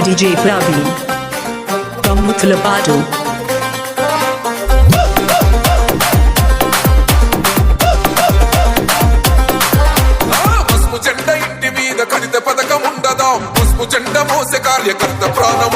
DJ Praveen from Muthlapadu. పసుపు జెండా ఇంటి మీద కడిత పథకం ఉండదా, పసుపు జెండా మోసే కార్యకర్త ప్రాణం